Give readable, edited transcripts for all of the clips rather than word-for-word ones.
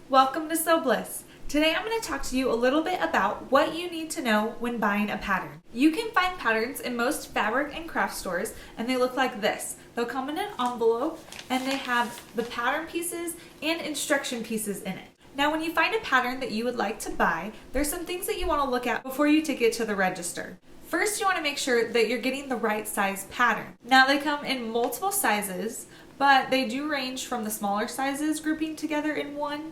Welcome to Sew Bliss. Today I'm going to talk to you a little bit about what you need to know when buying a pattern. You can find patterns in most fabric and craft stores, and they look like this. They'll come in an envelope and they have the pattern pieces and instruction pieces in it. Now when you find a pattern that you would like to buy, there's some things that you want to look at before you take it to the register. First, you want to make sure that you're getting the right size pattern. Now they come in multiple sizes, but they do range from the smaller sizes grouping together in one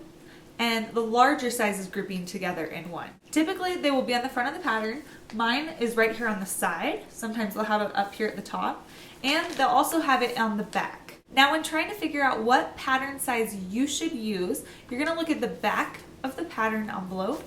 and the larger sizes grouping together in one. Typically, they will be on the front of the pattern. Mine is right here on the side. Sometimes they'll have it up here at the top, and they'll also have it on the back. Now, when trying to figure out what pattern size you should use, you're going to look at the back of the pattern envelope,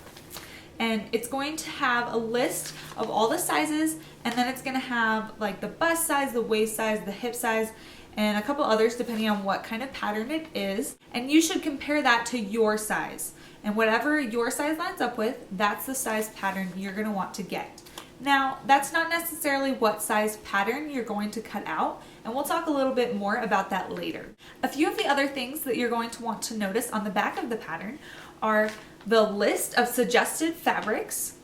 and it's going to have a list of all the sizes, and then it's going to have like the bust size, the waist size, the hip size, and a couple others depending on what kind of pattern it is. And you should compare that to your size. And whatever your size lines up with, that's the size pattern you're going to want to get. Now, that's not necessarily what size pattern you're going to cut out, and we'll talk a little bit more about that later. A few of the other things that you're going to want to notice on the back of the pattern are the list of suggested fabrics.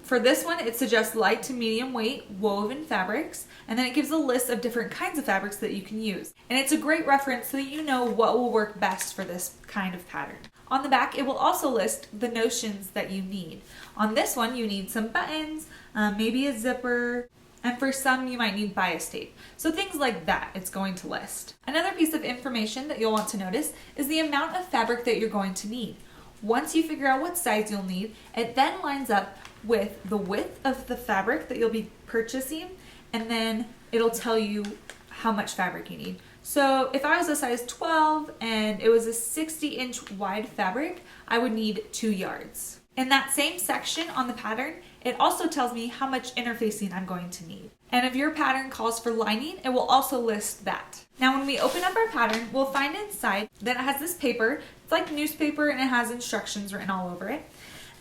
For this one, it suggests light to medium weight woven fabrics, and then it gives a list of different kinds of fabrics that you can use. And it's a great reference so that you know what will work best for this kind of pattern. On the back, it will also list the notions that you need. On this one, you need some buttons, maybe a zipper, and for some, you might need bias tape. So things like that, it's going to list. Another piece of information that you'll want to notice is the amount of fabric that you're going to need. Once you figure out what size you'll need, it then lines up with the width of the fabric that you'll be purchasing, and then it'll tell you how much fabric you need. So if I was a size 12 and it was a 60-inch wide fabric, I would need 2 yards. In that same section on the pattern, it also tells me how much interfacing I'm going to need. And if your pattern calls for lining, it will also list that. Now when we open up our pattern, we'll find inside that it has this paper. It's like newspaper and it has instructions written all over it.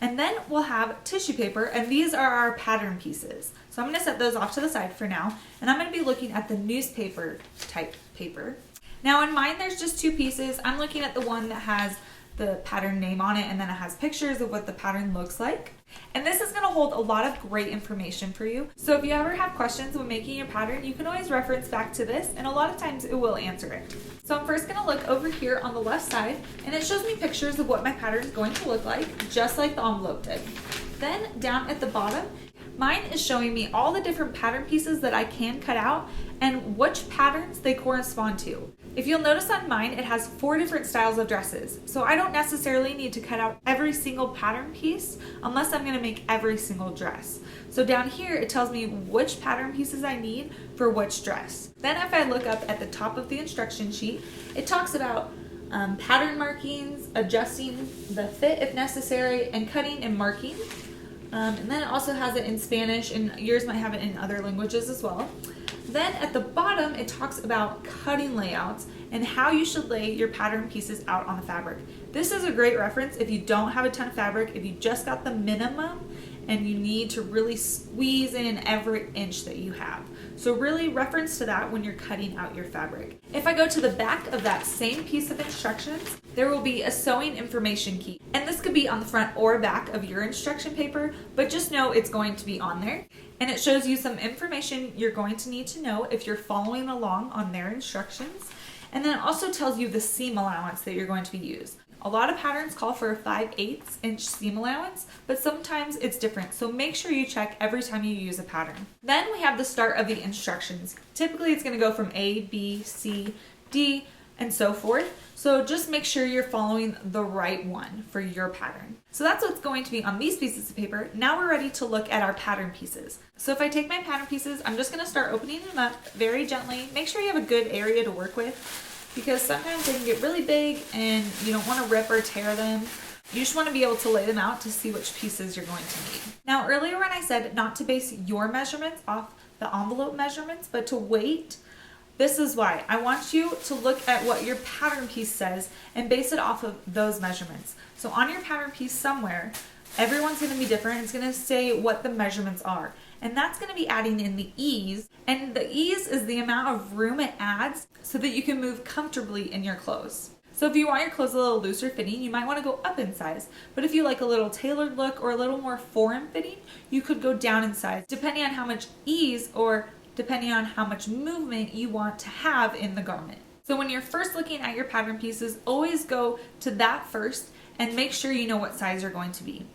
And then we'll have tissue paper, and these are our pattern pieces. So I'm going to set those off to the side for now, and I'm going to be looking at the newspaper type paper. Now in mine, there's just 2 pieces. I'm looking at the one that has the pattern name on it, and then it has pictures of what the pattern looks like. And this is going to hold a lot of great information for you. So if you ever have questions when making your pattern, you can always reference back to this, and a lot of times it will answer it. So I'm first going to look over here on the left side, and it shows me pictures of what my pattern is going to look like, just like the envelope did. Then down at the bottom, mine is showing me all the different pattern pieces that I can cut out and which patterns they correspond to. If you'll notice on mine, it has 4 different styles of dresses. So I don't necessarily need to cut out every single pattern piece unless I'm going to make every single dress. So down here, it tells me which pattern pieces I need for which dress. Then if I look up at the top of the instruction sheet, it talks about pattern markings, adjusting the fit if necessary, and cutting and marking. And then it also has it in Spanish, and yours might have it in other languages as well. Then at the bottom, it talks about cutting layouts and how you should lay your pattern pieces out on the fabric. This is a great reference if you don't have a ton of fabric, if you just got the minimum and you need to really squeeze in every inch that you have. So really reference to that when you're cutting out your fabric. If I go to the back of that same piece of instructions, there will be a sewing information key. And this could be on the front or back of your instruction paper, but just know it's going to be on there. And it shows you some information you're going to need to know if you're following along on their instructions. And then it also tells you the seam allowance that you're going to be used. A lot of patterns call for a 5/8 inch seam allowance, but sometimes it's different. So make sure you check every time you use a pattern. Then we have the start of the instructions. Typically it's going to go from A, B, C, D, and so forth. So just make sure you're following the right one for your pattern. So that's what's going to be on these pieces of paper. Now we're ready to look at our pattern pieces. So if I take my pattern pieces, I'm just going to start opening them up very gently. Make sure you have a good area to work with, because sometimes they can get really big and you don't want to rip or tear them. You just want to be able to lay them out to see which pieces you're going to need. Now earlier when I said not to base your measurements off the envelope measurements, but to wait, this is why. I want you to look at what your pattern piece says and base it off of those measurements. So on your pattern piece somewhere, everyone's going to be different. It's going to say what the measurements are. And that's going to be adding in the ease. And the ease is the amount of room it adds so that you can move comfortably in your clothes. So if you want your clothes a little looser fitting, you might want to go up in size. But if you like a little tailored look or a little more form fitting, you could go down in size, depending on how much ease or depending on how much movement you want to have in the garment. So when you're first looking at your pattern pieces, always go to that first and make sure you know what size you're going to be.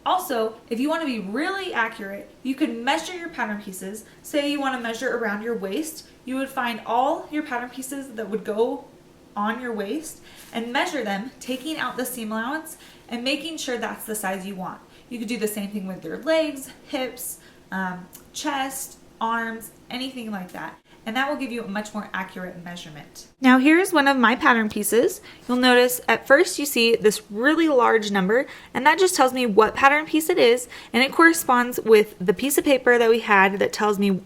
Also, if you want to be really accurate, you could measure your pattern pieces. Say you want to measure around your waist, you would find all your pattern pieces that would go on your waist and measure them, taking out the seam allowance and making sure that's the size you want. You could do the same thing with your legs, hips, chest, arms, anything like that. And that will give you a much more accurate measurement. Now here's one of my pattern pieces. You'll notice at first you see this really large number, and that just tells me what pattern piece it is, and it corresponds with the piece of paper that we had that tells me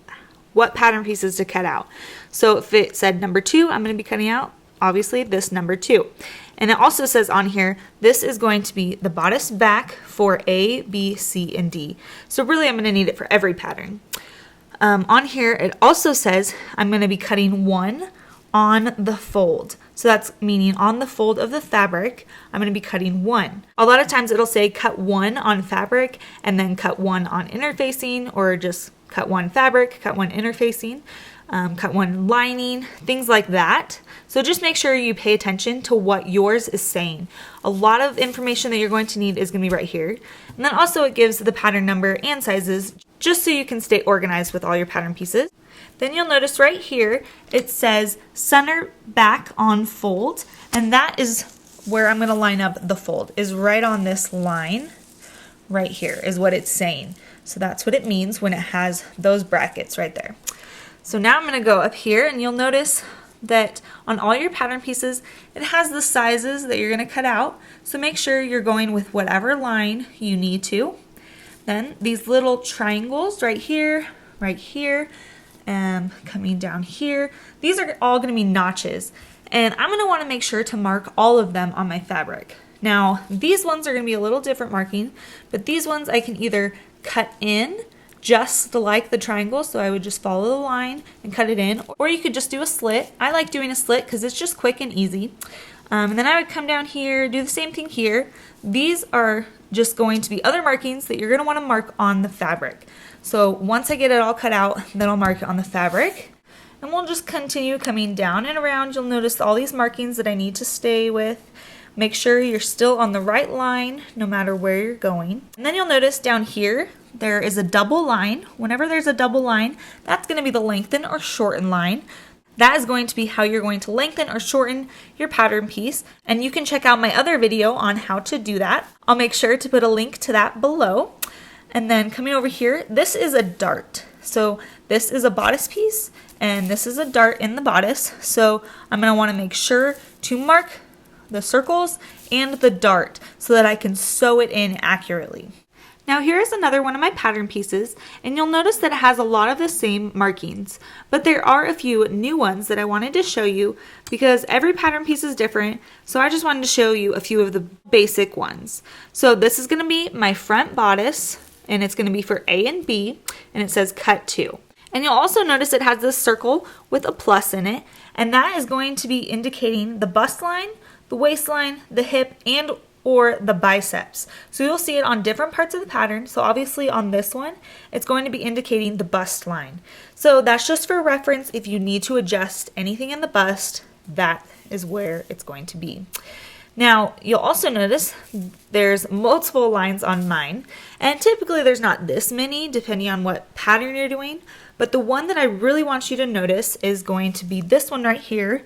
what pattern pieces to cut out. So if it said number 2, I'm going to be cutting out obviously this number 2. And it also says on here, this is going to be the bodice back for A, B, C, and D. So really I'm going to need it for every pattern. On here, it also says I'm going to be cutting 1 on the fold. So that's meaning on the fold of the fabric, I'm going to be cutting 1. A lot of times it'll say cut 1 on fabric and then cut 1 on interfacing, or just cut 1 fabric, cut 1 interfacing, cut 1 lining, things like that. So just make sure you pay attention to what yours is saying. A lot of information that you're going to need is going to be right here. And then also it gives the pattern number and sizes, just so you can stay organized with all your pattern pieces. Then you'll notice right here, it says center back on fold, and that is where I'm going to line up the fold, is right on this line right here is what it's saying. So that's what it means when it has those brackets right there. So now I'm going to go up here, and you'll notice that on all your pattern pieces, it has the sizes that you're going to cut out. So make sure you're going with whatever line you need to. Then these little triangles right here, and coming down here, these are all going to be notches. And I'm going to want to make sure to mark all of them on my fabric. Now, these ones are going to be a little different marking, but these ones I can either cut in just like the triangle, so I would just follow the line and cut it in, or you could just do a slit. I like doing a slit because it's just quick and easy. And then I would come down here, do the same thing here. These are just going to be other markings that you're going to want to mark on the fabric. So once I get it all cut out, then I'll mark it on the fabric. And we'll just continue coming down and around. You'll notice all these markings that I need to stay with. Make sure you're still on the right line no matter where you're going. And then you'll notice down here, there is a double line. Whenever there's a double line, that's going to be the lengthen or shorten line. That is going to be how you're going to lengthen or shorten your pattern piece. And you can check out my other video on how to do that. I'll make sure to put a link to that below. And then coming over here, this is a dart. So this is a bodice piece, and this is a dart in the bodice. So I'm going to want to make sure to mark the circles and the dart so that I can sew it in accurately. Now here's another one of my pattern pieces, and you'll notice that it has a lot of the same markings, but there are a few new ones that I wanted to show you because every pattern piece is different, so I just wanted to show you a few of the basic ones. So this is going to be my front bodice, and it's going to be for A and B, and it says cut 2. And you'll also notice it has this circle with a plus in it, and that is going to be indicating the bust line, the waistline, the hip, and or the biceps. So you'll see it on different parts of the pattern. So obviously on this one, it's going to be indicating the bust line. So that's just for reference. If you need to adjust anything in the bust, that is where it's going to be. Now, you'll also notice there's multiple lines on mine, and typically there's not this many depending on what pattern you're doing, but the one that I really want you to notice is going to be this one right here,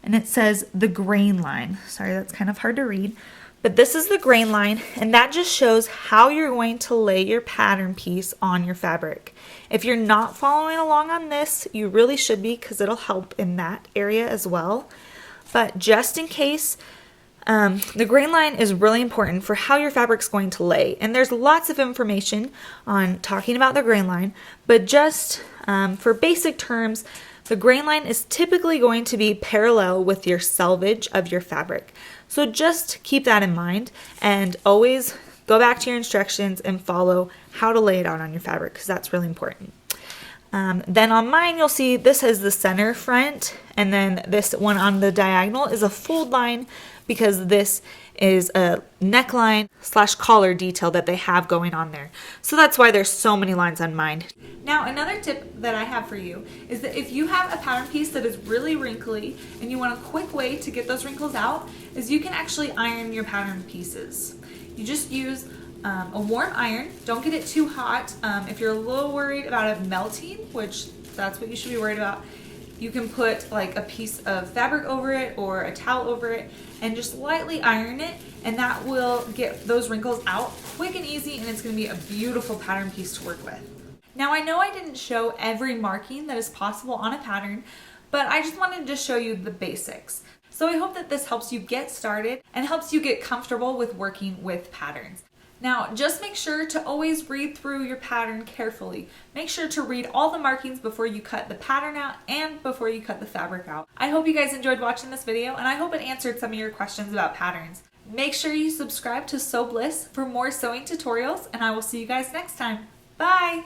and it says the grain line. Sorry, that's kind of hard to read. But this is the grain line, and that just shows how you're going to lay your pattern piece on your fabric. If you're not following along on this, you really should be because it'll help in that area as well. But just in case, the grain line is really important for how your fabric's going to lay. And there's lots of information on talking about the grain line, but just for basic terms, the grain line is typically going to be parallel with your selvage of your fabric. So just keep that in mind and always go back to your instructions and follow how to lay it out on your fabric because that's really important. Then on mine, you'll see this is the center front, and then this one on the diagonal is a fold line because this is a neckline / collar detail that they have going on there. So that's why there's so many lines on mine. Now, another tip that I have for you is that if you have a pattern piece that is really wrinkly and you want a quick way to get those wrinkles out, is you can actually iron your pattern pieces. You just use a warm iron. Don't get it too hot. If you're a little worried about it melting, which that's what you should be worried about, you can put like a piece of fabric over it or a towel over it and just lightly iron it, and that will get those wrinkles out quick and easy, and it's going to be a beautiful pattern piece to work with. Now, I know I didn't show every marking that is possible on a pattern, but I just wanted to show you the basics. So I hope that this helps you get started and helps you get comfortable with working with patterns. Now, just make sure to always read through your pattern carefully. Make sure to read all the markings before you cut the pattern out and before you cut the fabric out. I hope you guys enjoyed watching this video, and I hope it answered some of your questions about patterns. Make sure you subscribe to Sew Bliss for more sewing tutorials, and I will see you guys next time. Bye!